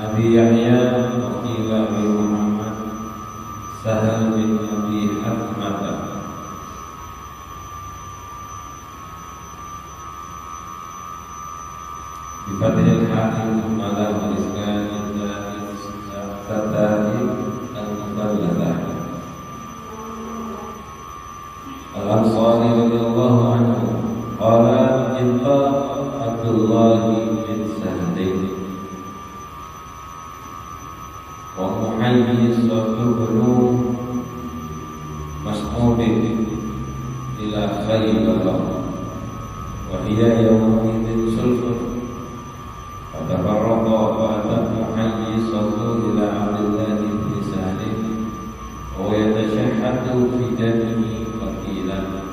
Nabi Yahya Qila bin Muhammad Sahal bin Abi Hatmata Bi Fathil Hakim Malam Al-Iskan Satahib Al-Muballatah Al-Ansari radhiyallahu anhu qala inta Abdullah bin Sahdin wa Muhayyis bin Mas'ud ila Khaybar wa hiya yawmidin sulfur fatafarraqa wa ata Muhayyis ila Abdullah bin Salim wa yatashahhadu fi damihi qatilan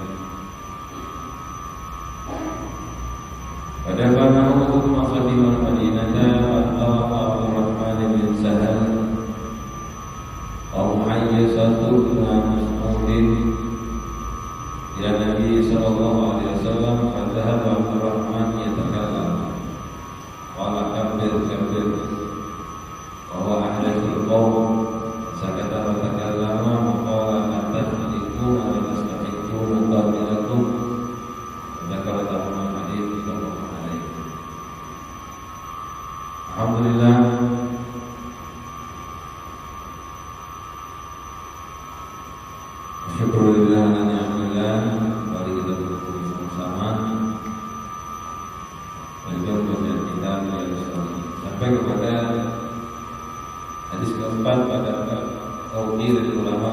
fadafanahu maqadimal Madinata wa Abdurrahman bin Sahal Muhayyisatu bin Mas'ud ila Nabi sallallahu alaihi wasallam fadhahaba Abdurrahman yatakallam qala kabir wa huwa ahdathul qawm sakata wa takallama wa qala atahlikuna wa tastahiquna qabilakum dzakara tamam hadits sallallahu alaihi. Alhamdulillah, syukurillah dan ni'matillah. Mari kita berkumpul bersama belajar baca kitab sampai kepada hadis keempat pada tauhid dari ulama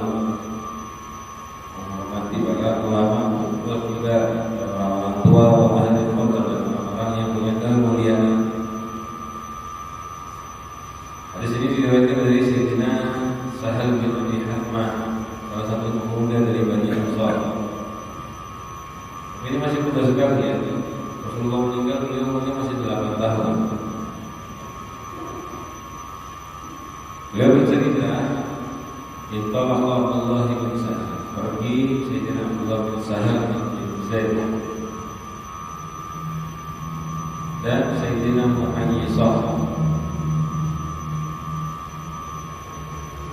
menghormati para ulama, juga orang tua, ahli kota dan orang yang punya kemuliaan. Hadis ini diriwayatkan dari Sayyidina Sahal bin Abi Hatmah, salah satu pemuda dari Bani Ansar. Ini masih muda sekali ya. Rasulullah meninggal beliau umurnya masih 8 tahun. Beliau bercerita, Intalaqa Abdullah bin Sahal, pergi Sayyidina Abdullah bin Sahal bin Zaid dan Sayyidina Muhayyisah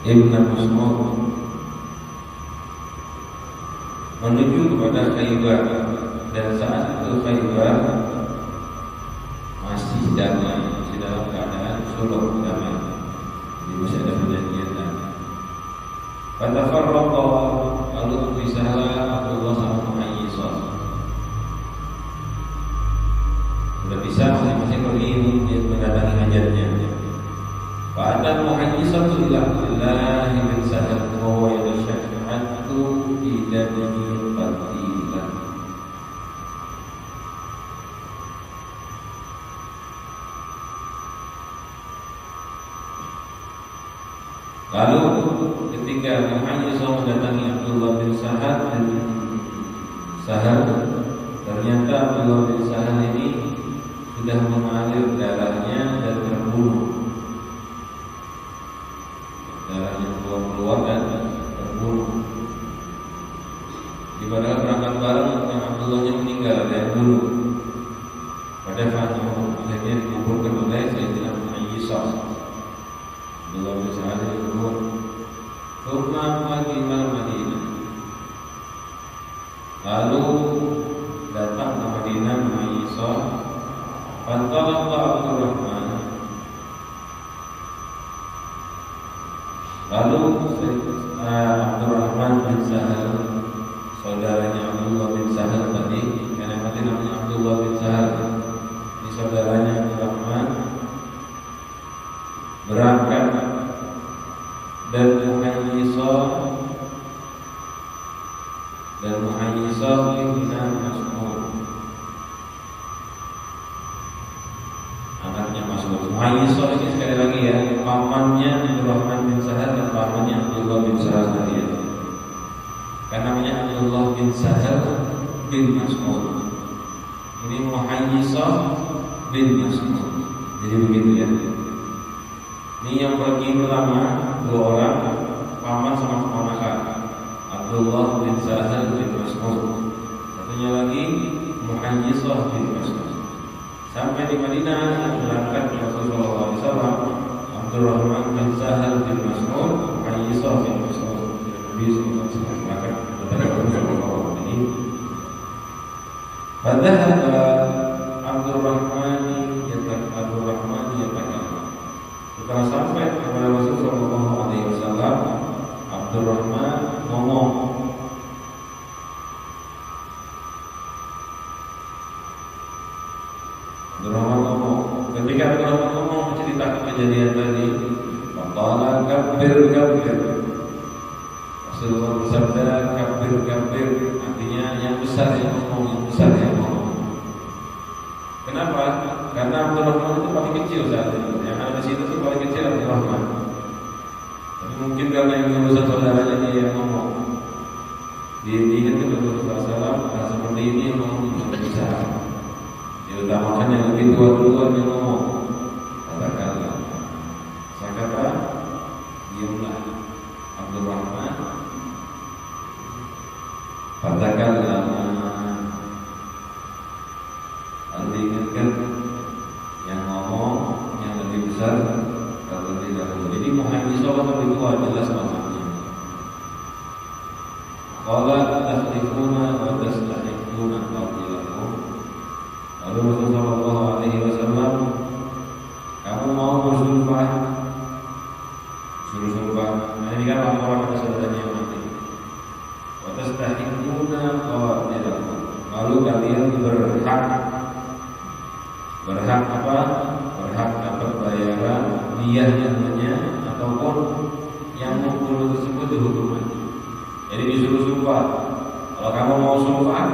Ibn Mas'ud menuju kepada Khaybar, dan saat itu Khaybar masih damai, masih dalam keadaan sulh damai, jadi masih ada perjanjian damai. Fatafarraqa lalu berpisahlah Abdullah sama Muhayyisah. Sudah bisa masing-masing pergi mendatangi hajatnya. Fa'adat Muhayyisah ila Abdullah bin Sahal wa huwa yatashahhadu fi damihi qatilan. Lalu ketika Muhayyisah mendatangi Abdullah bin Sahal, ternyata Abdullah bin Sahal ini sudah mengalir darahnya dan terbunuh. Darahnya keluar dan terbunuh. Di padahal berangkat bareng yang Abdullahnya meninggal, ada yang bunuh. Pada Fatihah akhirnya dikuburkan oleh Sayyidina Muhayyisah. Abdullah bin Sahal dikubur. Thumma qadimal Madinah. Lalu datang ke Madinah Muhayyisah. Fantalaqa Abdurrahman. Lalu Abdurrahman bin Sahal, saudaranya Abdullah bin Sahal tadi, karena mati namanya Abdullah Muhayyisah ini sekali lagi ya, pamannya Abdurrahman bin Sahal dan pamannya Abdullah bin Sahal tadi ya. Kan namanya Abdullah bin Sahal bin Mas'ud. Ini Muhayyisah bin Mas'ud. Jadi begitu ya. Ini yang pergi pertama dua orang, paman sama keponakan, Abdullah bin Sahal bin Mas'ud. Satunya lagi Muhayyisah bin Mas'ud. Sampai di Madinah berangkat Rasulullah SAW, Abdurrahman bin Sahal bin Mas'ud, Muhayyisah bin Mas'ud. Nabi SAW maka kepada Rasulullah ini. Padahal Abdurrahman yatakallam. Setelah sampai kepada Rasulullah SAW, Abdurrahman ngomong. Ketika Abdurrahman ngomong menceritakan kejadian tadi, faqala kabbir. Rasulullah bersabda kabbir, artinya yang besar yang ngomong. Kenapa? Karena Abdurrahman itu paling kecil saat itu. Yang ada di situ itu paling kecil Abdurrahman. Tapi mungkin karena yang besar saudaranya dia yang ngomong. Dia diingatkan Rasulullah SAW seperti ini yang ngomong yang besar. Diutamakan yang lebih tua duluan yang ngomong. Katakanlah. Saya kata, diamlah Abdurrahman. Katakanlah. Lalu diingatkan yang ngomong yang lebih besar terlebih dahulu. Jadi Muhayyisah lebih tua jelas maksudnya. Qala tasrifuna wa tastahikuna qatilakum. Lalu Rasulullah SAW, kamu mau bersumpah? Suruh sumpah. Nah, ini kan laporan pada saudaranya yang mati. Wa tastahikuna qatilakum. Lalu kalian berhak apa? Berhak dapat bayaran diyah namanya ataupun yang membunuh tersebut dihukum mati. Jadi disuruh sumpah. Kalau kamu mau sumpah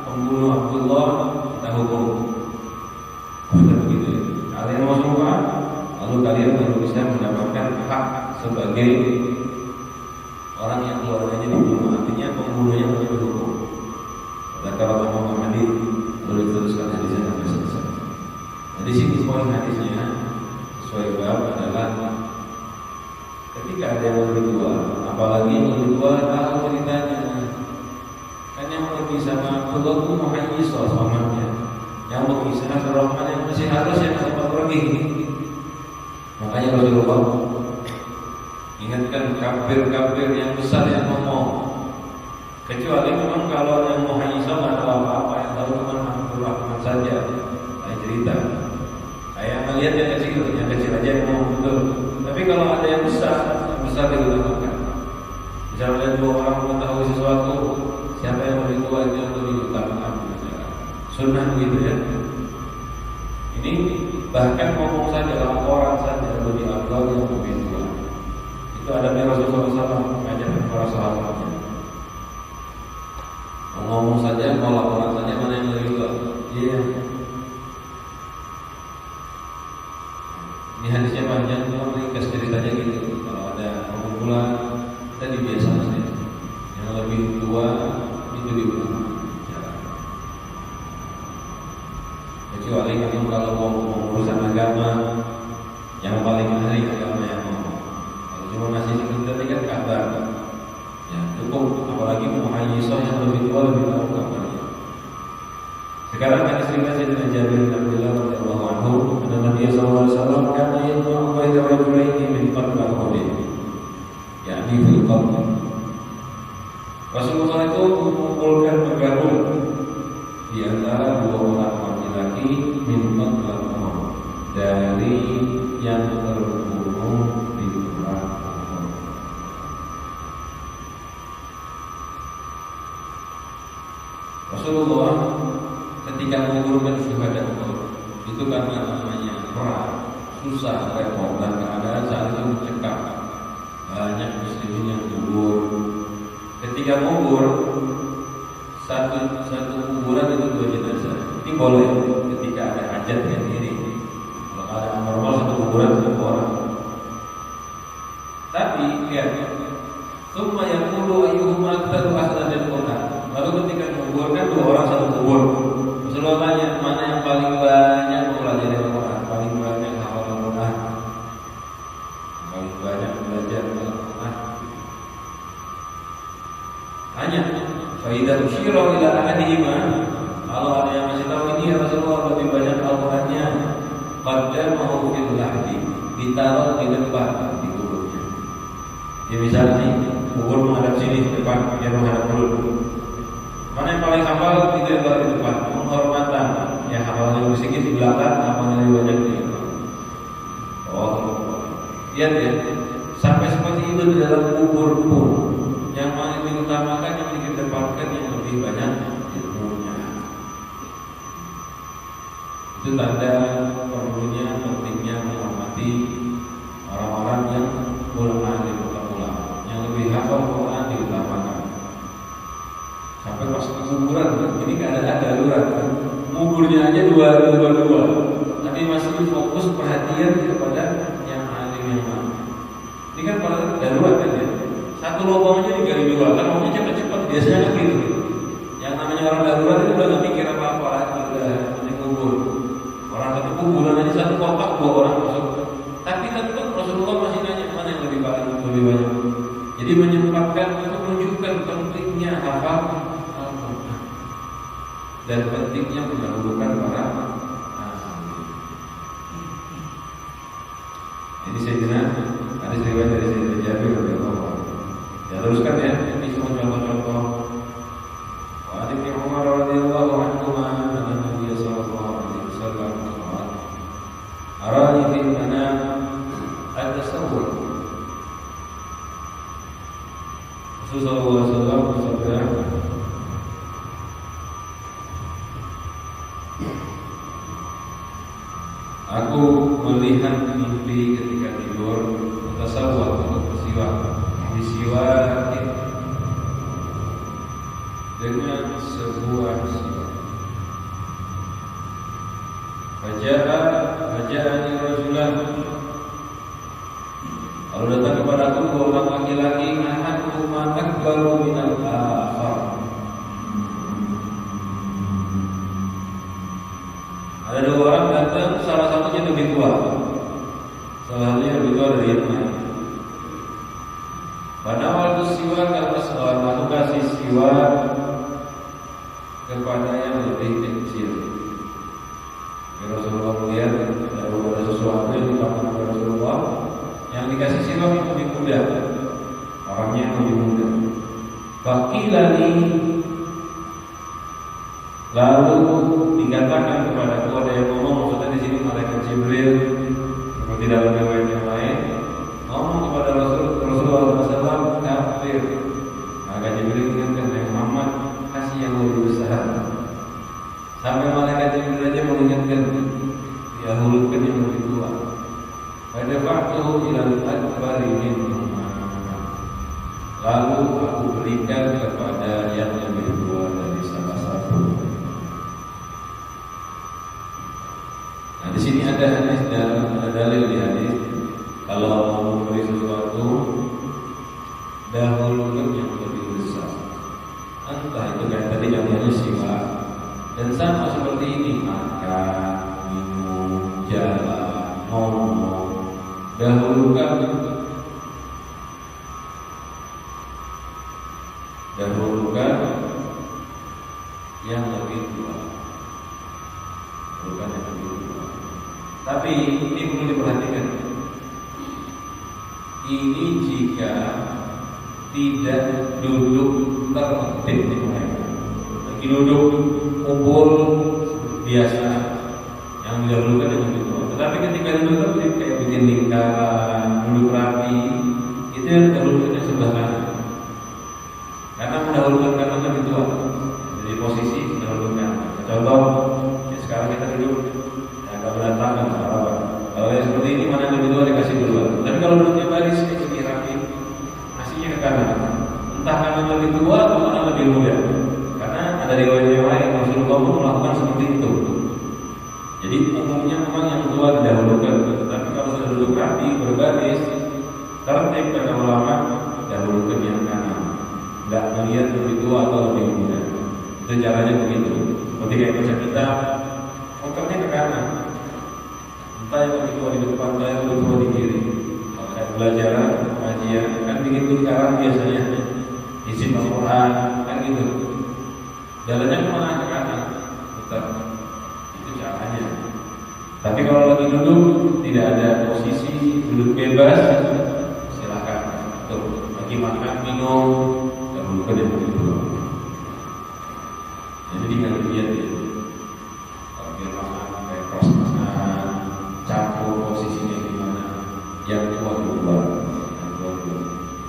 pembunuh Abdullah, kita hukum. Sudah begitu ya. Kalian mau sumpah, lalu kalian baru bisa mendapatkan hak sebagai orang yang keluarganya dibunuh. Artinya pembunuhnya harus dihukum. Kalau kamu hadis, lalu diteruskan hadisnya sampai selesai. Nah, di sini poin hadisnya sesuai bab adalah ketika ada yang lebih tua, apalagi yang lebih tua tahu ceritanya. Kan yang pergi sama Abdullah itu Muhayyisah pamannya, yang berkisah Abdurrahman yang masih harus yang sempat pergi. Makanya Rasulullah ingatkan kafir yang besar yang ngomong. Kecuali memang kalau yang Muhayyisah nggak tahu apa-apa, yang tahu cuma Abdurrahman saja. Saya cerita. Saya melihat yang kecil aja yang ngomong betul. Tapi kalau ada yang besar diutamakan. Misalnya dua orang mengetahui sesuatu, siapa yang lebih tua itu yang lebih diutamakan. Sunnah begitu ya. Ini bahkan ngomong saja, laporan saja lebih afdal yang lebih tua. Itu adabnya Rasulullah SAW mengajarkan para sahabatnya. Ngomong saja, mau laporan saja mana yang lebih tua. Iya. Ini hadisnya panjang, cuma ringkas ceritanya gitu. Kalau ada pengumpulan, kita dibiasa saja. Yang lebih tua itu diutamakan. Kecuali memang kalau mau urusan agama, yang paling ahli agama yang ngomong. Kalau cuma ngasih cerita kan kabar, ya cukup. Apalagi Muhayyisah yang lebih tua lebih tahu kabarnya. Sekarang hadis riwayat Sayyidina Jabir bin Abdullah radhiyallahu anhu, anna Nabi sallallahu alaihi wasallam kana yajma'u baina rajulaini min qatl al-Uhud, yakni fil qabr. Rasulullah itu mengumpulkan bergabung di antara dua orang laki-laki min qatl al-Uhud, dari yang terbunuh di perang Uhud. Rasulullah ketika mengumpulkan syuhada Uhud itu karena namanya perang, susah, repot, dan keadaan saat itu mencekam, banyak muslimin yang gugur. Ketika gugur satu kuburan itu dua jenazah. Ini boleh ketika ada hajat yang ini. Kalau ada normal satu kuburan dilihat. Tsumma yaqulu ayyuhuma aktsaru akhdan lil Qur'an. Lalu ketika menguburkan dua orang satu kubur. Rasulullah tanya, mana yang paling banyak mempelajari Al-Quran, paling banyak hafal Al-Quran, paling banyak belajar Al-Quran. Tanya, faidah usyira ila ahadihima. Kalau ada yang masih tahu ini ya Rasulullah lebih banyak Al-Qurannya, qaddamahu fil lahdi, ditaruh di depan di kuburnya. Ya misalnya kubur menghadap sini di depan, dia menghadap mulut. Mana yang paling hafal itu yang di depan, penghormatan. Ya hafalnya lebih sedikit di belakang, hafalnya lebih banyak di depan. Oh, lihat ya, sampai seperti itu di dalam kubur pun yang paling diutamakan yang dikedepankan yang lebih banyak ilmunya. Itu tanda perlunya, pentingnya menghormati orang-orang yang ulama yang lebih hafal Quran diutamakan. Sampai pas ke kuburan, ini keadaan darurat kan, kuburnya aja dua, tapi masih fokus perhatian kepada yang alim yang mana. Ini kan pada darurat kan ya, satu lubang aja digali dua, kan maunya cepat-cepat, biasanya kan gitu. Yang namanya orang darurat itu udah gak mikir apa-apa lagi, udah kubur. Orang satu kuburan aja satu kotak dua orang masuk. Tapi tetap Rasulullah masih nanya mana yang lebih banyak. Jadi menyempatkan untuk menunjukkan pentingnya hafal Al-Quran dan pentingnya mendahulukan para ahli. Ini saya kira ada riwayat dari Sayyidina Jabir radhiyallahu anhu. Ya teruskan ya, ini semua contoh-contoh. Wa Ibnu Umar radhiyallahu anhu anna Nabi sallallahu alaihi wasallam qala arani fil manam at-tasawwur. Rasulullah SAW bersabda, aku melihat mimpi ketika tidur, tasawwur untuk bersiwak dengan sebuah siwak. Faja'ani rajulan, lalu datang kepadaku dua orang laki-laki, ahaduhuma akbaru minal akhar. Ada dua orang datang, salah satunya lebih tua, salah satunya lebih tua dari yang lain. Pada waktu siwak aku kasih siwak kepada yang lebih kecil. Rasulullah melihat ada sesuatu yang dilakukan oleh Rasulullah, yang dikasih siwak yang lebih muda, orangnya yang lebih muda. Fakilani, lalu dikatakan kepada aku, ada yang ngomong, maksudnya di sini malaikat Jibril, seperti dalam riwayat yang lain, ngomong kepada Rasulullah SAW, kafir. Maka Jibril ingatkan, Muhammad, kasih yang lebih besar. Sampai malaikat Jibril aja mengingatkan, ya hulurkan yang lebih tua. Pada waktu ilal akbari minhuma, lalu aku berikan kepada yang lebih tua dari salah satu. Nah di sini ada hadis dan ada dalil di hadis, kalau mau memberi sesuatu dahulukan yang lebih besar. Entah itu kayak tadi contohnya siwak, dan sama seperti ini, makan, minum, jalan, ngomong, dahulukan yang lebih tua. Dahulukan yang lebih tua. Tapi ini perlu diperhatikan. Ini jika tidak duduk tertib di mereka, lagi duduk kumpul biasa, yang didahulukan yang lebih tua. Tetapi ketika duduk tertib kayak bikin lingkaran, duduk rapi, itu yang didahulukan yang sebelah kanan. Karena mendahulukan kanan lebih tua. Jadi posisi mendahulukan. Contoh, ya sekarang kita duduk agak berantakan, apa? Kalau yang seperti ini mana yang lebih tua dikasih duluan. Tapi kalau duduknya baris kayak gini rapi, ngasihnya ke kanan. Entah kanan lebih tua atau kanan lebih muda. Karena ada riwayat yang lain Rasulullah pun melakukan seperti itu. Jadi umumnya memang yang tua didahulukan. Tapi kalau sudah duduk rapi berbaris, tertib kata ulama Itu caranya begitu. Seperti kayak baca kitab, otaknya ke kanan. Entah yang lebih tua di depan, entah yang lebih tua di kiri. Kalau saya belajar pengajian, kan bikin lingkaran biasanya. Isi Al-Quran, kan gitu. Jalannya kemana? Ke kanan. Putar. Itu caranya. Tapi kalau lagi duduk, tidak ada posisi duduk bebas, silakan. Tuh, lagi makan, minum, dahulukan yang begitu. Jadi tinggal lihat ya. Kalau dia makan kayak pas-pasan, campur posisinya gimana, yang tua dua.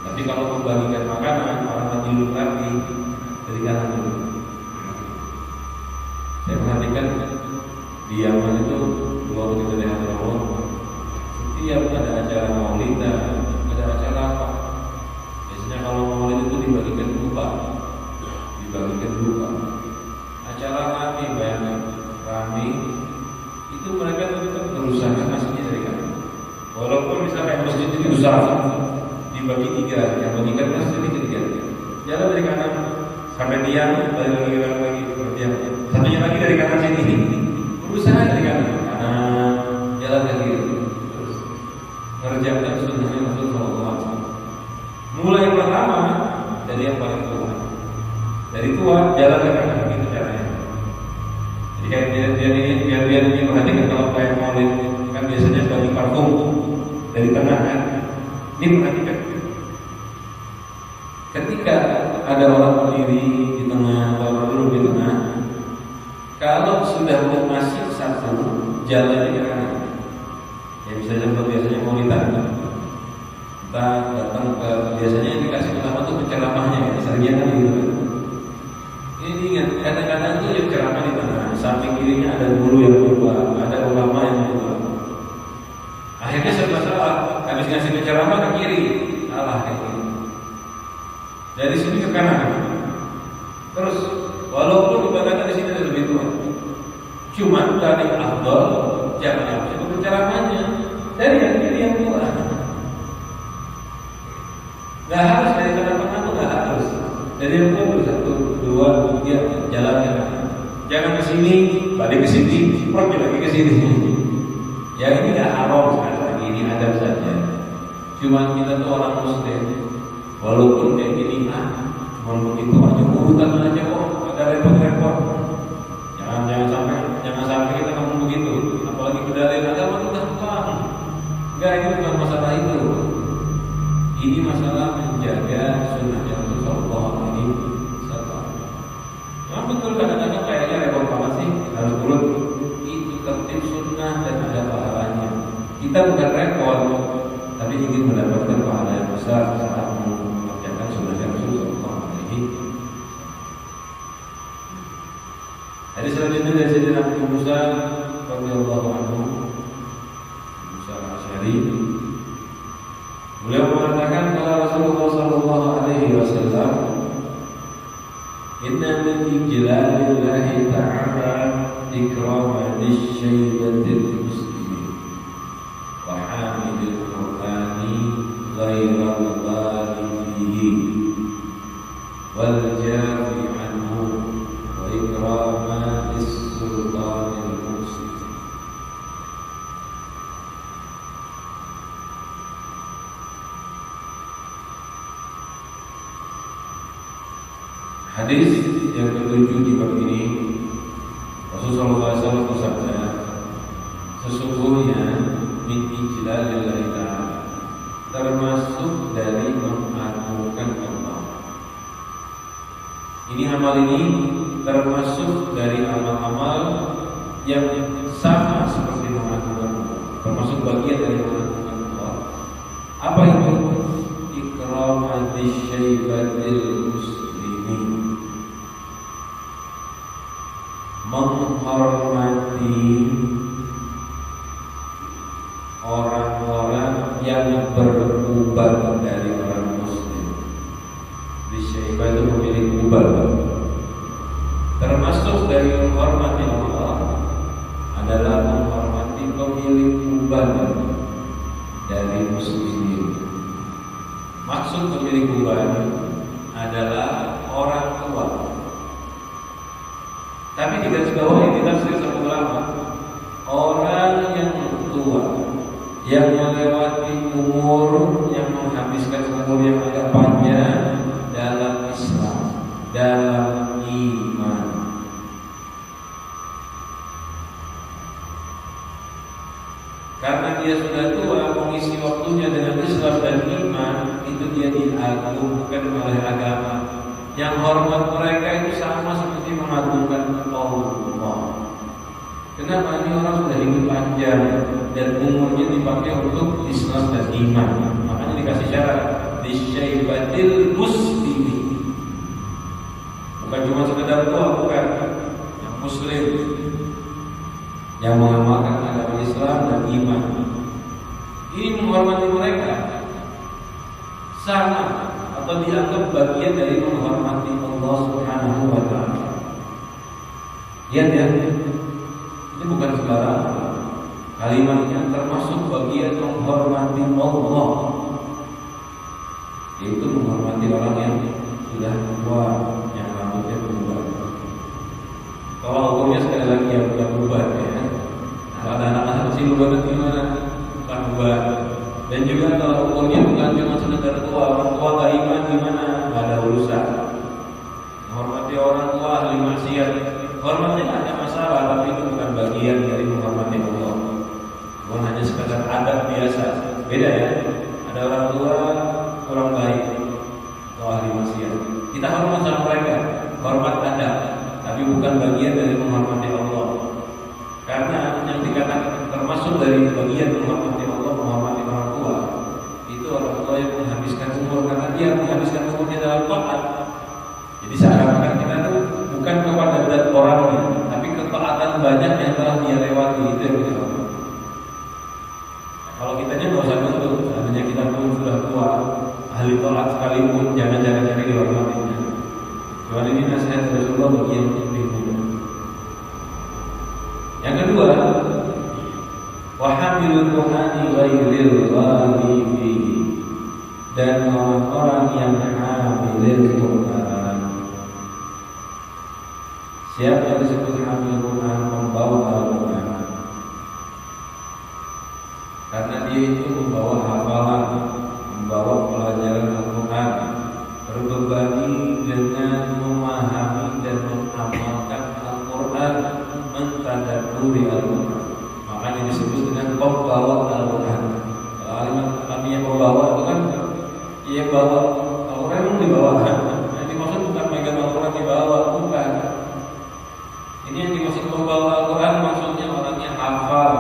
Tapi kalau membagikan makanan, orang lagi duduk lagi dari kanan dulu. Saya perhatikan di Yaman itu dua begitu dengan Allah. Setiap ada acara maulid, ada acara apa? Biasanya kalau maulid itu dibagikan dupa. Acara rame, bayangkan rame, itu mereka tetap berusaha ngasihnya dari kanan. Walaupun misalnya masjid itu besar, dibagi tiga, yang bagikan masjid itu tiga. Jalan dari kanan sampai diam, balik lagi berdiam. Satunya lagi dari kanan sini, berusaha dari kanan, jalan lagi, terus mengerjakan sunnahnya Rasulullah SAW. Mulai pertama dari yang paling tua, jalan ke kanan, gitu caranya. Jadi kayak biar ini perhatikan kalau kayak maulid kan biasanya bagi parfum dari tengah kan. Ini perhatikan. Ketika ada orang berdiri di tengah, orang duduk di tengah, kalau sudah masih satu jalan ke kanan, ya biasanya maulidan, kita datang ke biasanya yang dikasih utama tuh penceramahnya, ya, sarjana gitu kan. Ini ingat, kadang-kadang itu yang ceramah di tengah, samping kirinya ada guru yang berbuat, ada ulama yang berbuat. Akhirnya serba salah, habis ngasih penceramah ke kiri, salah kayak gini. Dari sini ke kanan. Terus, walaupun ibaratnya di sini ada lebih tua, cuma dari afdal jangan habis itu penceramahnya dari yang kiri yang tua. Gak harus dari tengah-tengah tuh gak harus. Dari yang tua 1, 2, 3 jalan ke kanan. Jangan ke sini, balik ke sini, pergi lagi ke sini. Ya ini gak haram sekali lagi, ini adab saja. Cuma kita tuh orang muslim, walaupun kayak gini, cuma begitu aja, urutan aja kok, ada repot-repot. Jangan sampai kita ngomong begitu. Apalagi berdalil agama itu gampang. Enggak, ini bukan masalah itu. Ini masalah menjaga sunnahnya Rasulullah ini. Memang betul kadang-kadang kayaknya repot banget sih, harus urut. Itu tertib sunnah dan ada pahalanya. Kita bukan repot, tapi ingin mendapatkan pahala yang besar saat mengerjakan sunnahnya Rasulullah ini. Hadis selanjutnya dari Sayyidina Abu Musa radhiyallahu anhu, Musa al-Asy'ari. Beliau mengatakan kepada Rasulullah sallallahu alaihi wasallam, "Inna min ijlalillahi ta'ala ikraman lisyabatil muslimin wa hamidil qur'ani ghairal ghalibih wal jafi anhu wa ikraman lis-sultanil muslim." Hadis yang ketujuh di bab ini, Rasulullah SAW bersabda, sesungguhnya min ijlalillahi ta'ala, termasuk dari mengagungkan Allah. Ini amal ini termasuk dari amal-amal yang sama seperti mengagungkan Allah, termasuk bagian dari mengagungkan Allah. Apa itu? Ikraman lisyaibatil muslimin, menghormati orang-orang yang beruban dari orang muslim. Bisyaibah itu memiliki uban. Termasuk dari menghormati Allah adalah menghormati pemilik uban dari muslimin. Maksud pemilik uban adalah orang tua di garis bawah ini tafsir sama ulama, orang yang tua, yang melewati umur, yang menghabiskan umur yang agak panjang dalam Islam, dalam iman. Karena dia sudah tua, mengisi waktunya dengan Islam dan iman, itu dia diagungkan oleh agama. Yang hormat mereka itu sama seperti mengagungkan Allah. Kenapa? Ini orang sudah hidup panjang dan umurnya dipakai untuk Islam dan iman. Makanya dikasih syarat disyaibatil muslimi. Bukan cuma sekedar tua, bukan. Yang muslim, yang mengamalkan agama Islam dan iman. Ini menghormati mereka sama atau dianggap bagian dari menghormati Allah Subhanahu wa taala. Lihat ya, ini bukan sembarangan. Kalimatnya termasuk bagian menghormati Allah, yaitu menghormati orang yang sudah tua, yang rambutnya berubah. Kalau hukumnya sekali lagi yang sudah berubah ya. Kalau ada anak-anak kecil berubah gimana? Bukan berubah. Dan juga kalau umurnya bukan cuma sekedar tua, orang tua gak iman gimana? Gak ada urusan. Menghormati orang tua ahli maksiat, hormatnya gak ada masalah, tapi itu bukan bagian dari menghormati Allah. Bukan hanya sekedar adat biasa. Beda ya. Ada orang tua orang baik atau ahli maksiat, kita hormat sama mereka, hormat adab, tapi bukan bagian dari menghormati Allah. Karena yang dikatakan termasuk dari bagian menghormati Allah, menghormati orang tua, itu orang tua yang menghabiskan umur, karena dia menghabiskan umurnya dalam taat. Jadi seakan-akan kita itu bukan kepada zat orangnya, tapi ketaatan banyak yang telah dia lewati, itu yang kita hormati. Kalau kitanya nggak usah nuntut, seandainya kita pun sudah tua, ahli taat sekalipun, jangan cari dihormatinya. Soal ini nasihat Rasulullah bagi yang lebih muda. Yang kedua, wahamilul Qur'ani ghairil ghalibi, dan orang-orang yang hamilul Qur'an. Siapa yang disebut hamilul Qur'an? Membawa Al-Qur'an. Karena dia itu membawa hafalan, membawa pelajaran Al-Qur'an, berbebani dengan memahami dan mengamalkan Al-Qur'an, mentadabburi Al-Qur'an. Makanya disebut dengan pembawa Al-Qur'an. Artinya pembawa itu kan ia bawa Al-Qur'an itu dibawa. Yang dimaksud bukan megang Al-Qur'an dibawa, bukan. Ini yang dimaksud pembawa Al-Qur'an maksudnya orangnya hafal,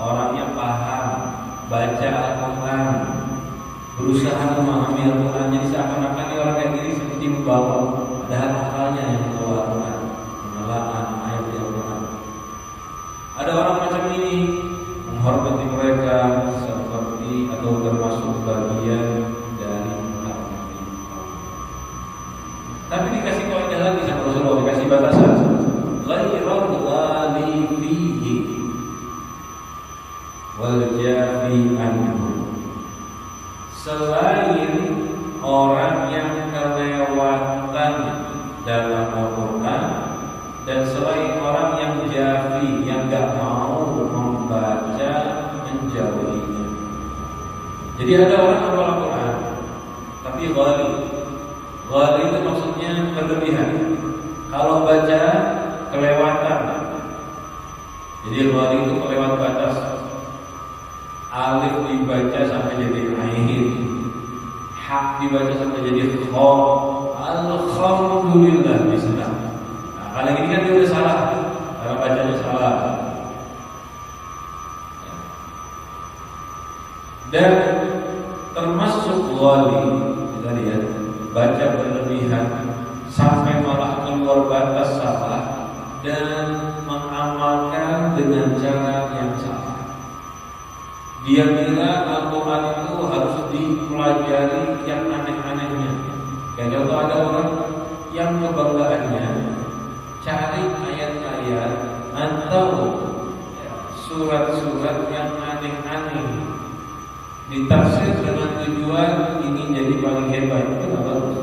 orangnya paham, baca Al-Qur'an, berusaha memahami Al-Qur'an. Jadi seakan-akan orang kayak gini seperti membawa, ada hafalannya yang membawa Al-Qur'an, menelaah ayat Al-Qur'an. Ada orang macam ini, menghormati mereka seperti atau termasuk bagian dari menghormati Allah. Tapi dikasih kaidah lagi sama Rasulullah, dikasih batasan. Ghairul ghali fihi wal jafi anhu. Selain orang yang kelewatan dalam Al-Qur'an, dan selain orang yang jafi, yang gak mau membaca, menjauhinya. Jadi ada orang hafal Al-Qur'an tapi ghali. Ghali itu maksudnya berlebihan. Kalau baca kelewatan. Jadi ghali itu kelewat batas. Alif dibaca sampai jadi ain, hak dibaca sampai jadi kha. Alhamdulillah bisa. Nah, kalau ini kan dia udah salah, cara bacanya salah. Dan termasuk ghali, kita lihat, baca berlebihan sampai malah keluar batas salah dan mengamalkan dengan cara yang salah. Dia kira Al-Quran itu harus dipelajari yang aneh-anehnya. Kayak contoh ada orang yang kebanggaannya cari ayat-ayat atau surat-surat yang aneh-aneh, ditafsir dengan tujuan ingin jadi paling hebat. Itu nggak bagus.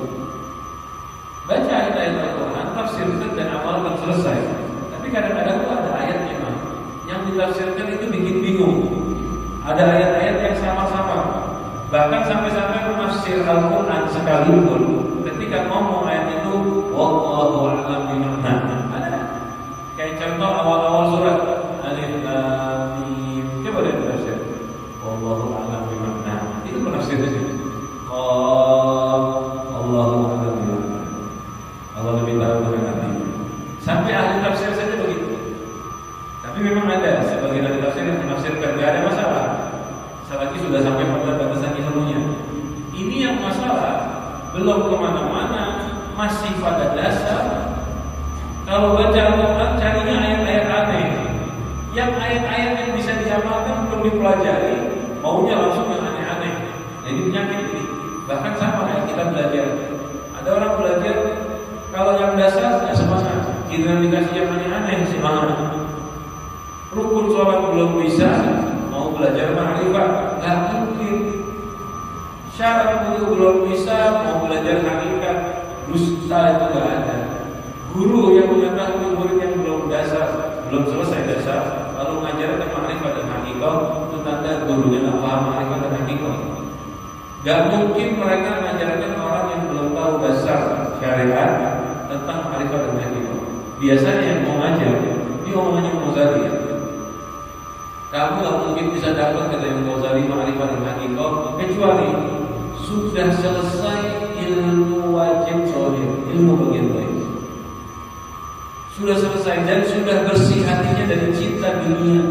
Baca ayat-ayat Al-Quran, tafsirkan dan amalkan, selesai. Tapi kadang-kadang tuh ada ayat yang ditafsirkan itu bikin bingung. Ada ayat-ayat yang sama-sama. Bahkan sampai-sampai penafsir Al-Quran sekalipun ketika ngomong ayat itu wallahu a'lam bima'na. Ada. Kayak contoh awal-awal surat Alif Lam Mim. Coba lihat tafsir. Wallahu a'lam bima'na. Itu penafsirnya. Allahu a'lam bima'na. Allah lebih tahu dengan artinya. Sampai ahli tafsir saja begitu. Tapi memang ada sebagian ahli tafsir yang menafsirkan tidak ada masalah. Selagi sudah sampai pada batasan ilmunya. Ini yang masalah belum kemana-mana, masih pada dasar. Kalau baca Al-Quran carinya ayat-ayat aneh. Yang ayat-ayat yang bisa diamalkan perlu dipelajari, maunya langsung yang aneh-aneh. Jadi penyakit ini. Bahkan sama kayak kita belajar. Ada orang belajar kalau yang dasar ya semangat. Kita dikasih yang aneh-aneh semangat. Rukun sholat belum bisa, mau belajar ma'rifat, nggak mungkin. Syarat itu belum bisa, mau belajar hakikat, dusta itu nggak ada. Guru yang mengetahui murid yang belum dasar, belum selesai dasar, lalu mengajarkan ma'rifat dan hakikat, itu tanda gurunya nggak paham ma'rifat dan hakikat. Nggak mungkin mereka mengajarkan orang yang belum tahu dasar syariat tentang ma'rifat dan hakikat. Biasanya yang mau ngajar, dia omongannya Ghazali. Kamu gak mungkin bisa dapat kata Imam Ghazali ma'rifat dan hakikat kecuali sudah selesai ilmu wajib zahir, ilmu bagian baik. Sudah selesai dan sudah bersih hatinya dari cinta dunia,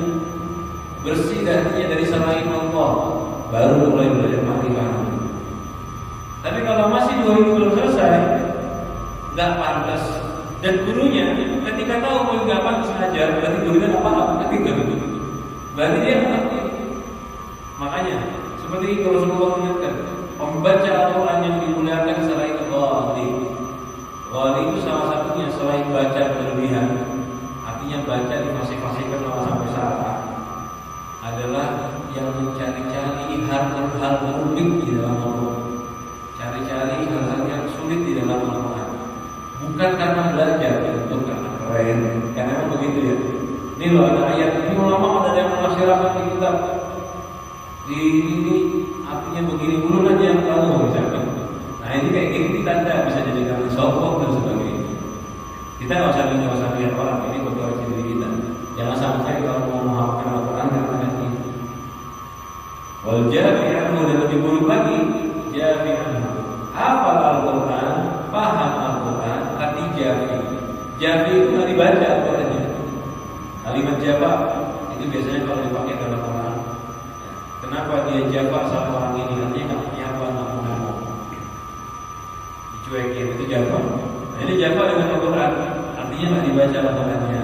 bersih hatinya dari selain Allah, baru mulai belajar ma'rifat. Tapi kalau masih dua ini belum selesai, nggak pantas. Dan gurunya ketika tahu mau nggak pantas ngajar, berarti gurunya nggak paham, ketika begitu. Berarti dia mengerti. Makanya seperti itu Rasulullah mengingatkan, membaca Al-Quran yang dimuliakan selain ghali. Ghali itu salah satunya selain baca berlebihan, artinya baca difasih-fasihkan malah sampai salah, adalah yang mencari-cari hal-hal rumit di dalam Al-Quran, cari-cari hal-hal yang sulit di dalam Al-Quran. Bukan karena belajar, itu karena keren, karena memang begitu ya. Ini loh ada ayat ini, ulama ada yang menafsirkan di kitab ini artinya begini dulu aja yang tahu misalkan. Nah ini kayak gini tanda bisa jadi kali sokok dan sebagainya. Kita nggak usah lihat orang, ini koreksi diri kita. Jangan sampai kalau mau menghafalkan Al-Quran karena ayat ini. Wal jafi'anhu, dan lebih buruk lagi, jafi'anhu, hafal Al-Quran, paham Al-Quran, tapi jafi itu nggak dibaca Al-Qurannya. Kalimat jaffa itu biasanya kalau dipakai dalam Quran. Kenapa dia jaffa sama orang ini? Artinya nggak nyapa, nggak mau, dicuekin, itu jaffa. Nah ini jaffa dengan Al-Quran, artinya nggak dibaca Al-Qurannya,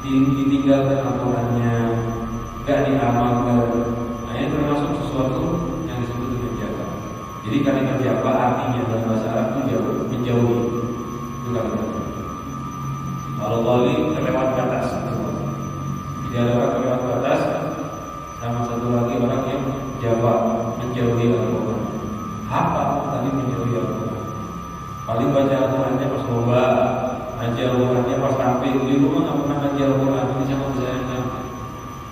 ditinggalkan Al-Qurannya, nggak diamalkan. Nah ini termasuk sesuatu yang disebut dengan jaffa. Jadi kalimat jaffa artinya dalam bahasa Arab itu jauh, menjauhi. Itu kalimat. Kalau wali terlewat batas, tidak ada orang terlewat batas, sama satu lagi orang yang jawab menjauhi Al-Quran, hafal tapi menjauhi Al-Quran. Paling baca Al-Qurannya pas lomba, ngaji Al-Qurannya pas tampil di rumah nggak pernah ngaji Al-Quran. Ini sangat disayangkan.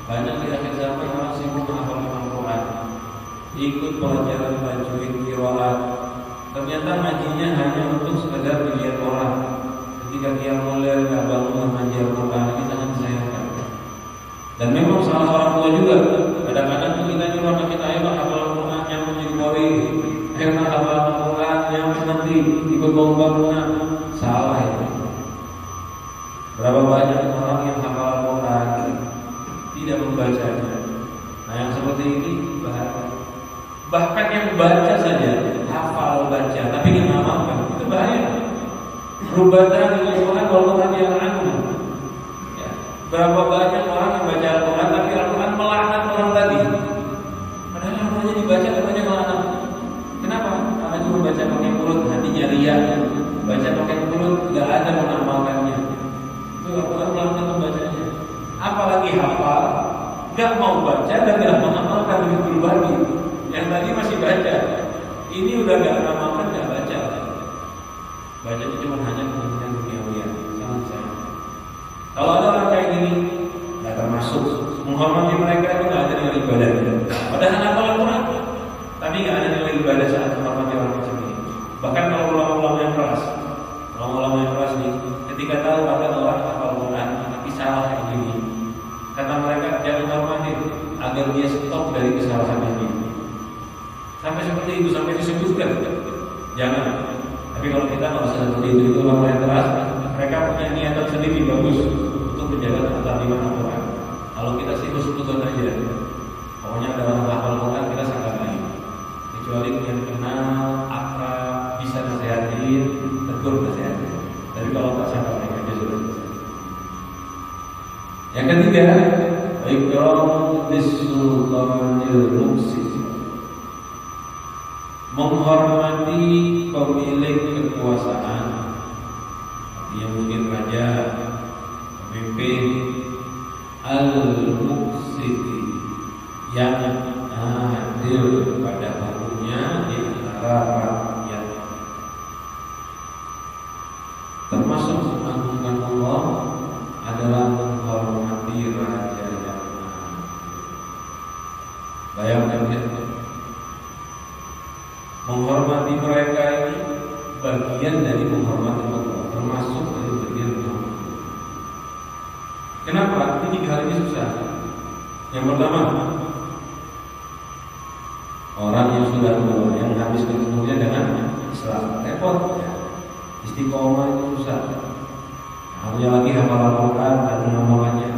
Banyak di akhir zaman orang sibuk menghafal Al-Quran, ikut pelajaran tajwid, qiraat. Ternyata ngajinya hanya untuk sekedar dilihat orang. Ketika dia mulai nggak bangun mengaji Al-Quran, ini sangat disayangkan. Dan memang salah orang tua juga. Kadang-kadang kita nyuruh anak kita, ayo hafal Al-Quran yang menjadi wali, ayo hafal Al-Quran yang nanti ikut lomba. Salah itu. Berapa banyak orang yang hafal Al-Quran tidak membacanya. Nah yang seperti ini bahaya. Bahkan yang baca saja, hafal baca, tapi nggak ngamalkan, itu bahaya. Rubatan Al-Quran Al-Quran yang anu. Ya. Berapa banyak orang yang baca Al-Quran tapi Al-Quran melaknat orang tadi. Padahal Al-Qurannya dibaca katanya melaknat. Kenapa? Karena cuma baca pakai mulut, hatinya riya. Baca pakai mulut, nggak ada mengamalkannya. Itu Al-Quran melaknat membacanya. Apalagi hafal, nggak mau baca dan nggak mengamalkan, lebih berbagi. Yang tadi masih baca, ini udah nggak mengamalkan, nggak baca. Bacanya cuma hanya kepentingan duniawi, sangat sayang. Kalau ada orang kayak gini, nggak termasuk. Menghormati mereka itu nggak ada nilai ibadahnya. Padahal hafal Al-Quran, tapi nggak ada nilai ibadah saat menghormati orang macam ini. Bahkan kalau ulama-ulama yang keras nih, ketika tahu ada orang hafal Al-Quran tapi salah kayak gini, kata mereka jangan hormati agar dia stop dari kesalahan ini. Sampai seperti itu, sampai disebutkan, jangan. Tapi kalau kita nggak usah seperti itu ulama yang keras, mereka punya niatan sendiri bagus untuk menjaga ketertiban Al-Quran. Kalau kita sih husnuzon aja, pokoknya ada orang hafal Quran kita sangat baik. Kecuali yang kenal, akrab, bisa nasehatin, tegur nasehatin. Tapi kalau tak sampai mereka aja sudah selesai. Yang ketiga, ikram bisultanil muqsid, menghormati pemilik kekuasaan, yang mungkin raja, pemimpin, al-muqsid, yang adil pada hukumnya di antara rakyat. Termasuk mengagungkan Allah adalah menghormati raja yang adil. Bayangkan ya, menghormati mereka ini bagian dari menghormati Allah, termasuk dari bagian menghormati. Kenapa? Ini hal ini susah. Yang pertama, orang yang sudah tua, yang habiskan umurnya dengan Islam, repot. Istiqomah itu susah. Hanya lagi hafal Al-Quran dan mengamalkannya.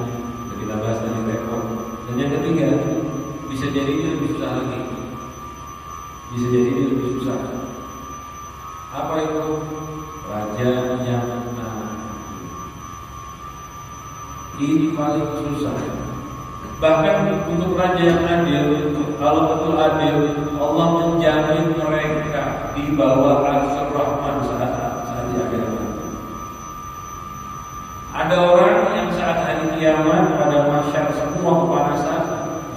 Kita bahas tadi repot. Dan yang ketiga, bisa jadi ini lebih susah lagi. Bisa jadi ini lebih susah. Apa itu? Raja yang ini paling susah. Bahkan untuk raja yang adil, kalau betul adil, Allah menjamin mereka di bawah Arsy Rahman saat di akhir zaman. Ada orang yang saat hari kiamat pada masyar semua kepanasan,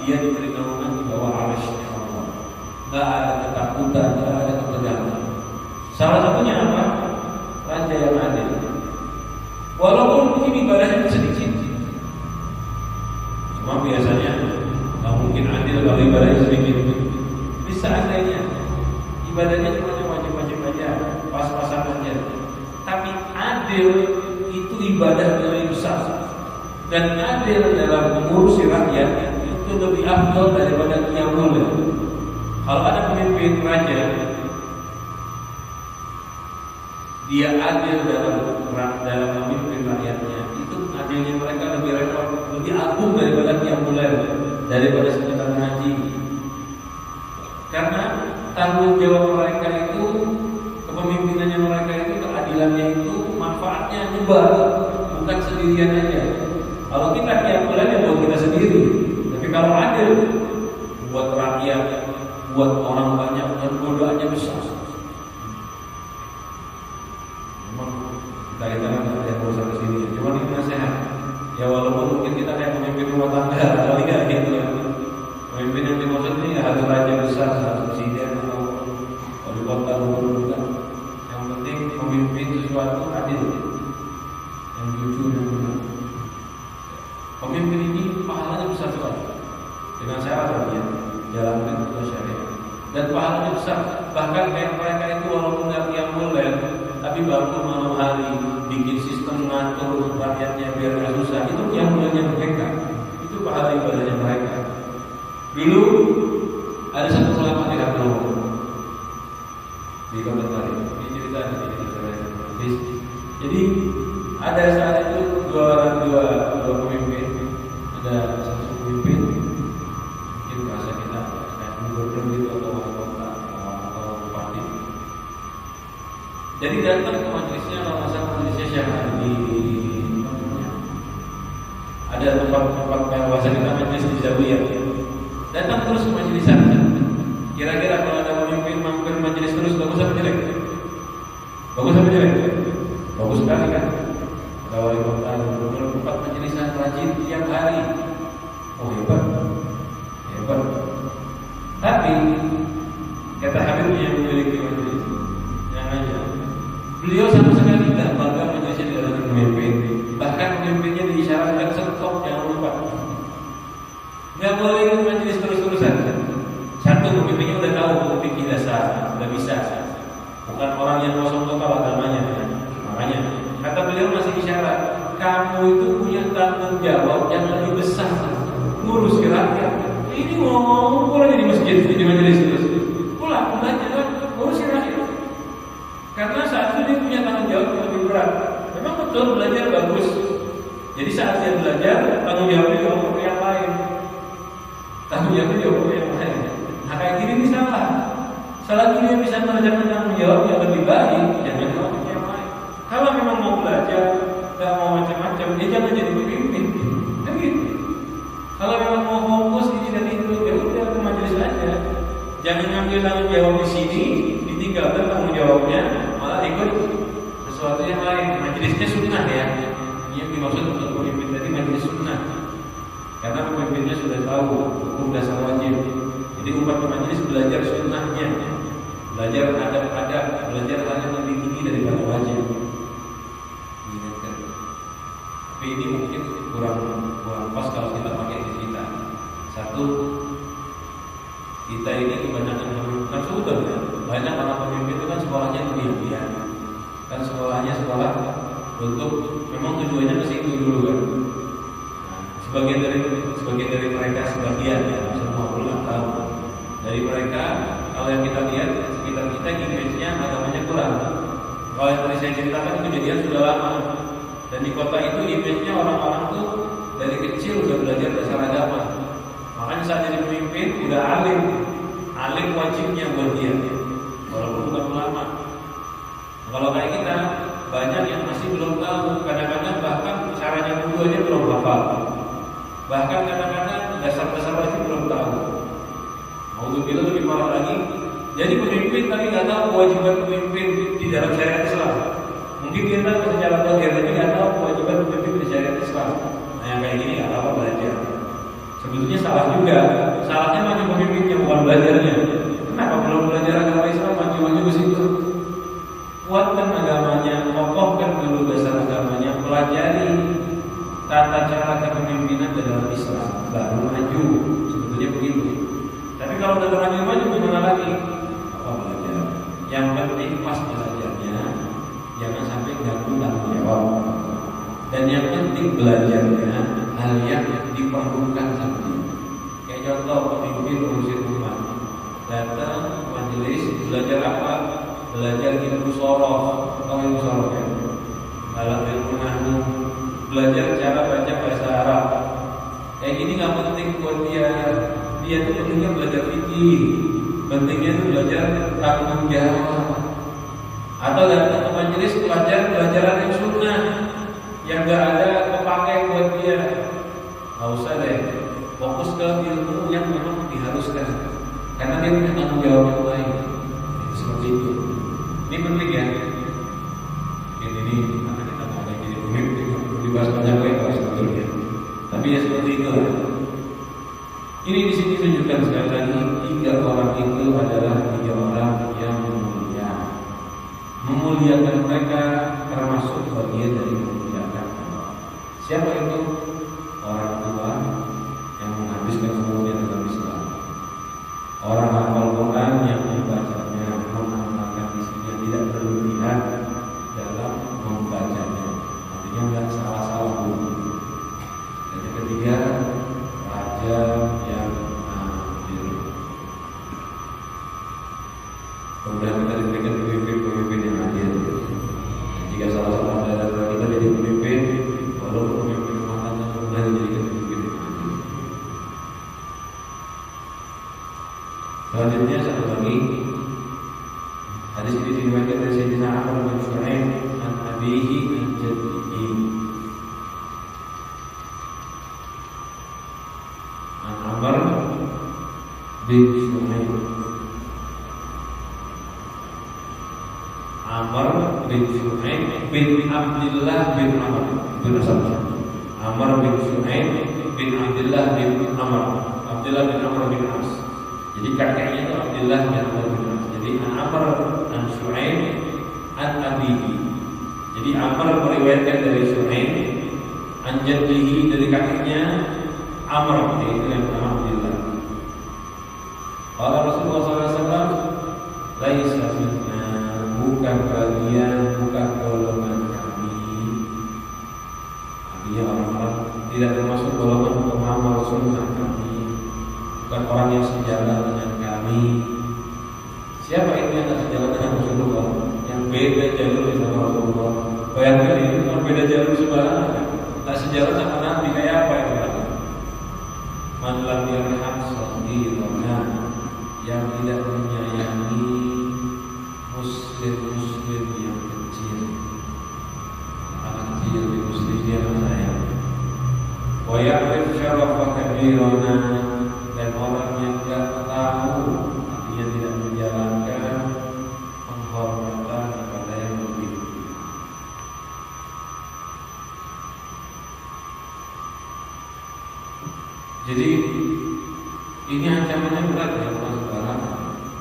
dia diberi naungan di bawah Arsy Allah. Gak ada ketakutan, gak ada ketegangan. Salah satunya apa? Raja yang adil. Walaupun ini ibadahnya sedikit, cuma biasanya nggak mungkin adil kalau ibadahnya sedikit. Bisa adanya ibadahnya cuma wajib-wajib aja, pas-pasan aja. Tapi adil itu ibadah yang besar, dan adil dalam mengurusi rakyat itu lebih afdal daripada qiyamul lail. Kalau ada pemimpin raja, dia adil dalam memimpin rakyatnya, itu adilnya mereka lebih repot, lebih agung daripada qiyamul lail, daripada sekitar haji. Karena tanggung jawab mereka itu, kepemimpinannya mereka itu, keadilannya itu, manfaatnya nyebar, bukan sendirian aja. Kalau kita qiyamul lail buat kita sendiri, tapi kalau adil buat rakyat, buat orang banyak, dan godaannya besar. Kita nggak ada berusaha ke sini, cuma ini nasihat. Ya walaupun mungkin kita kayak pemimpin rumah tangga, kali nggak gitu ya. Pemimpin yang dimaksud ini harus raja besar, harus presiden atau wali kota, bukan. Yang penting pemimpin sesuatu adil, yang jujur dan benar. Pemimpin ini pahalanya besar sekali dengan syarat ya, jalankan itu syariat. Dan pahalanya besar. Bahkan kayak mereka itu walaupun nggak qiyamul lail, tapi bangun malam hari, bikin sistem ngatur rakyatnya biar nggak susah, itu yang mulanya mereka. Itu pahala ibadahnya mereka. Dulu ada satu ulama di Kampung di Kota Bali. Ini cerita dari. Jadi ada saat itu dua pemimpin, ada satu pemimpin, mungkin bahasa kita kayak gubernur gitu atau wali kota atau bupati. Jadi datang ke majelisnya, kalau masa majelisnya Syahadi, ada tempat bahasa kita majelis di Zawiyah. Datang terus ke majelis sana. Kira-kira kalau ada pemimpin mampir majelis terus, bagus apa jelek? Bagus apa jelek? Bagus sekali kan? Ada wali kota, gubernur, tempat majelisan rajin tiap hari. Oh hebat, hebat. Tapi kata Habibnya yang memiliki majelis, yang aja. Beliau sama sekali tidak bangga majelisnya diadakan pemimpin. Bahkan pemimpinnya kepalanya kosong total agamanya kan? Makanya kata beliau masih isyarat, kamu itu punya tanggung jawab yang lebih besar, ngurus ke rakyat. Ini ngomong pulang di masjid, di majelis terus pulang belajar, ngurus ke rakyat. Karena saat itu dia punya tanggung jawab yang lebih berat. Memang betul belajar bagus. Jadi saat dia belajar, tanggung jawabnya jauh ke yang lain. Tanggung jawabnya jauh ke yang lain. Nah kayak gini ini salah. Selagi dia bisa mengerjakan tanggung jawab yang lebih baik, jangan jawab ke yang lain. Kalau memang mau belajar, gak mau macam-macam, dia jangan jadi pemimpin. Kan gitu. Kalau memang mau fokus ini dan itu, ya udah ke majelis aja. Jangan ngambil tanggung jawab di sini, ditinggalkan tanggung jawabnya, malah ikut sesuatu yang lain. Majelisnya sunnah ya. Yang dimaksud untuk pemimpin tadi majelis sunnah. Karena pemimpinnya sudah tahu hukum dasar wajib. Jadi umat majelis belajar sunnahnya, belajar adab-adab, belajar hal yang lebih tinggi daripada wajib. Ingatkan. Tapi ini mungkin kurang pas kalau kita pakai di kita. Satu, kita ini kebanyakan kan sebetulnya banyak orang pemimpin itu kan sekolahnya kemudian kan sekolahnya sekolah untuk memang tujuannya ke situ dulu kan. Nah, sebagian dari mereka sebagian ya semua belum tahu. Dari mereka kalau yang kita lihat sekitar kita image-nya agamanya kurang. Kalau yang tadi saya ceritakan itu kejadian sudah lama. Dan di kota itu image-nya orang-orang tuh dari kecil udah belajar dasar agama. Makanya saat jadi pemimpin udah alim wajibnya buat dia, walaupun bukan ulama. Kalau kayak kita banyak yang masih belum tahu, kadang-kadang bahkan caranya wudhu aja belum hafal, bahkan kadang-kadang dasar-dasar wajib belum tahu. Alhamdulillah lebih parah lagi. Jadi pemimpin tapi nggak tahu kewajiban pemimpin di dalam syariat Islam. Mungkin dia tahu secara zahir tapi nggak tahu kewajiban pemimpin di syariat Islam. Nah yang kayak gini nggak apa-apa belajar. Sebetulnya salah juga. Salahnya maju pemimpinnya bukan belajarnya. Kenapa belum belajar agama Islam maju-maju ke situ? Kuatkan agamanya, kokohkan dulu dasar agamanya, pelajari tata cara kepemimpinan dalam Islam, baru maju. Sebetulnya begitu. Tapi kalau udah terlanjur maju gimana lagi? Apa belajar? Yang penting pas belajarnya, jangan sampai ganggu tanggung jawab. Dan yang penting belajarnya hal yang diperlukan sama dia. Kayak contoh pemimpin urusin umat datang majelis belajar apa? Belajar ilmu sorof. Tahu ilmu sorof ya? Kalau ilmu nahwu belajar cara baca bahasa Arab. Kayak gini nggak penting buat dia. Dia tuh pentingnya belajar fikih. Pentingnya tuh belajar tanggung jawab. Atau datang ke majelis pelajaran yang sunnah, yang gak ada kepakai buat dia. Gak usah deh, fokus ke ilmu yang memang diharuskan, karena dia punya tanggung jawab yang lain. Seperti itu. Ini penting ya. Ini karena kita mau ada jadi pemimpin, dibahas banyak lagi kalau sebetulnya. Tapi ya seperti itu. Ini di sini tunjukkan sekali lagi 3 orang itu adalah 3 orang yang memuliakan mereka, termasuk bagian dari memuliakan Allah. Siapa itu? Orang tua yang menghabiskan umurnya dalam Islam. Orang hafal Quran yang membacanya, mengamalkan isinya, tidak berlebihan dalam membacanya. Artinya nggak salah-salah dulu. Dan yang ketiga, raja yang adil. Kemudian kita diberikan pemimpin yang adil. Jika salah satu dari kita jadi pemimpin, walaupun pemimpin rumah tangga kemudian dijadikan pemimpin yang adil. Selanjutnya satu lagi, hadis ini diriwayatkan dari Sayyidina Amr bin Shu'aib an abihi an jaddihi. An Amr bin Shu'aib. Amr bin Shu'aib bin Abdullah bin Amr bin Asad. Amr bin Shu'aib bin Abdullah bin Amr. Abdullah bin Amr bin As. Jadi kakeknya itu Abdullah bin Amr bin As. Jadi Amr an Shu'aib an abihi. Jadi Amr meriwayatkan dari Shu'aib, an jaddihi dari kakeknya Amr, yaitu yang bernama Abdullah. Qala Rasulullah SAW, laisa minna, bukan termasuk golongan pemahaman Rasulullah kami, bukan orang yang sejalan dengan kami. Siapa itu yang tak sejalan dengan Rasulullah? Yang beda jalur sama Rasulullah. Bayangkan ini kalau beda jalur sembarangan, tak sejalan sama Nabi, kayak apa itu? Man lam yarham saghirana, yang tidak menyayangi muslim yang kecil. Anak kecil di muslim dia sayang. Wa ya'rif syarafa kabirana, dan orang yang tidak tahu, artinya tidak menjalankan penghormatan kepada yang lebih. Jadi ini ancamannya berat ya teman-teman.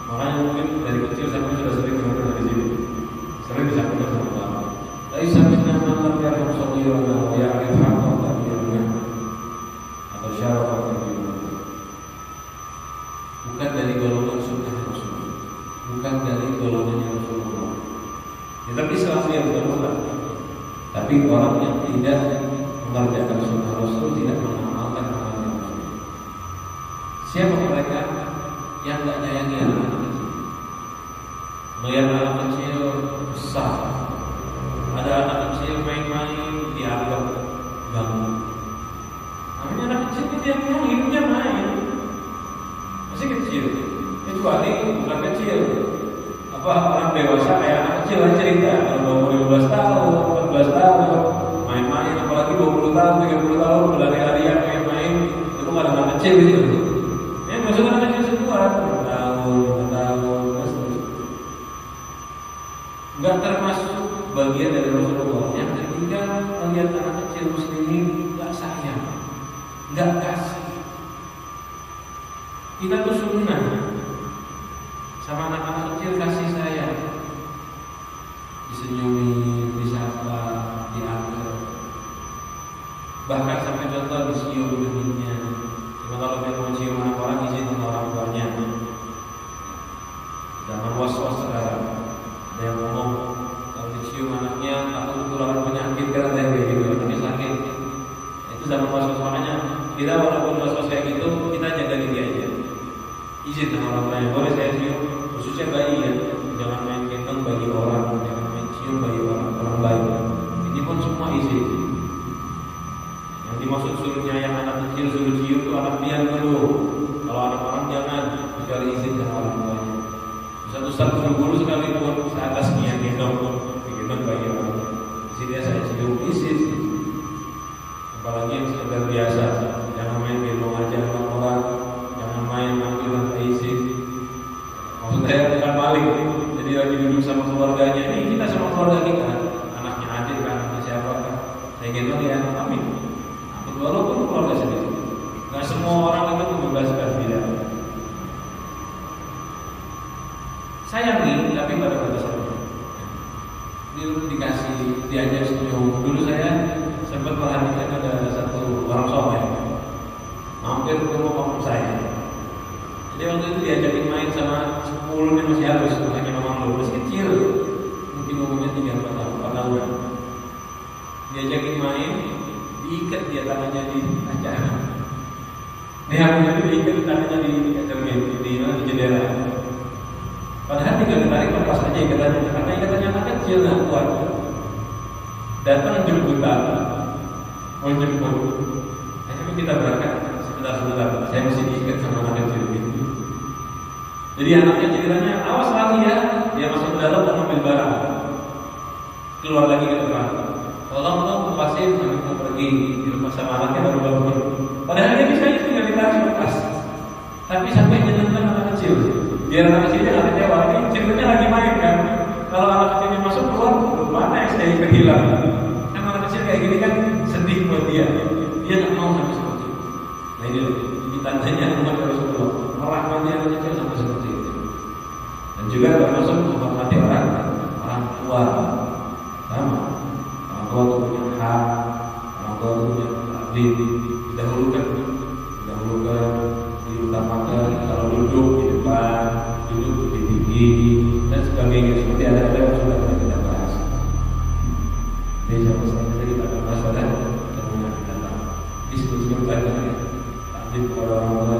Makanya mungkin dari kecil sampai sudah sering dengar di sini, sering disampaikan sama Bapak. Tapi sampai nama yang Rasulullah wa ya'rif haqqa kabirana atau syarafa kabirana, bukan dari golongan sunnah Rasulullah, bukan dari golongannya Rasulullah. Ya, tapi selalu yang Rasulullah. Tapi orang yang tidak mengerjakan sunnah Rasul, tidak mengamalkan amalnya Rasul. Siapa mereka yang tidak nyayangi anak kecil? Melihat anak kecil besar, ada anak kecil main-main dianggap ganggu. Namanya anak kecil itu yang hidupnya main, masih kecil. Kecuali bukan kecil, apa orang dewasa kayak anak kecil aja cerita. Kalau 15 tahun, 14 tahun, main-main, apalagi 20 tahun, 30 tahun, berlari-larian main-main, itu bukan anak kecil itu. Ini maksudnya anak kecil semua, 2 tahun, 5 tahun, nggak termasuk bagian dari Rasulullah. Yang ketiga, melihat anak kecil muslimin nggak sayang, nggak kasih. Kita tuh sunnah sama anak-anak kecil kasih sayang, disenyumin, disapa, diantar, bahkan sampai contoh disium benihnya. Cuma kalau dia mau cium anak orang, izin sama orang tuanya. Zaman was-was sekarang, ada yang ngomong kalau dicium anaknya takut ketularan penyakit, kan ada yang kayak gitu, anaknya sakit. Itu zaman was-was. Makanya kita walaupun was-was kayak gitu, kita jaga diri aja. Izin sama orang lain, boleh saya cium, khususnya bayi ya. Jangan main gendong bagi orang, jangan main cium bagi orang bayi. Ini pun semua izin. Yang dimaksud suruh nyayang anak kecil, suruh cium itu anak pian dulu. Kalau anak orang jangan, kecuali izin sama orang tuanya. Satu guru sekali pun seatasnya gendong bagi orang. Di sini saya cium, izin. Apalagi yang sekedar biasa, jangan main gendong aja orang. Main ambil tanpa izin. Maksud saya bukan maling. Jadi lagi duduk sama keluarganya, ini kita sama keluarga kita, anaknya adik kan, anaknya siapa kan, saya gendong ya, amin. Walaupun keluarga sendiri, nggak semua orang itu membebaskan tidak. Sayangi, tapi pada batasannya. Dulu dikasih, diajak senyum. Dulu saya sempat perhatikan ada satu orang soleh mampir ke rumah paman saya. Jadi waktu itu diajakin main sama 10 nih, masih halus, makanya memang lu masih kecil, mungkin umurnya 3-4 tahun. Diajakin main, diikat dia tangannya di kaca. Nih aku jadi diikat tangannya di cermin, di jendela. Padahal tinggal ditarik lepas aja ikatannya, karena ikatannya anak kecil nggak kuat. Datang jemputan, mau jemput, akhirnya kita berangkat sebentar, saya masih diikat sama anak kecil gitu. Jadi anaknya ceritanya, awas lagi ya, dia masuk ke dalam dan ambil barang, keluar lagi ke depan. Tolong lepasin, kami mau pergi, dilepas sama anaknya baru bangun. Padahal dia bisa aja tinggal ditarik lepas, tapi sampai nyenengkan anak kecil. Biar anak kecilnya nggak kecewa, ini ceritanya lagi main kan. Kalau anak kecilnya masuk keluar, mana yang saya kehilang? Kan anak kecil kayak gini kan sedih buat dia nggak mau sampai seperti itu. Nah ini tandanya umat Rasulullah merahmati anak kecil sampai seperti itu. Dan juga termasuk menghormati orang tua, sama orang tua itu punya hak, orang tua itu punya takdir, didahulukan, diutamakan. Kalau duduk di depan, duduk di tinggi dan sebagainya. Seperti ada yang sudah kita bahas. Jadi sama-sama kita akan bahas pada pertemuan yang datang. Diskusi senyum tanya ya, takdim kepada orang tua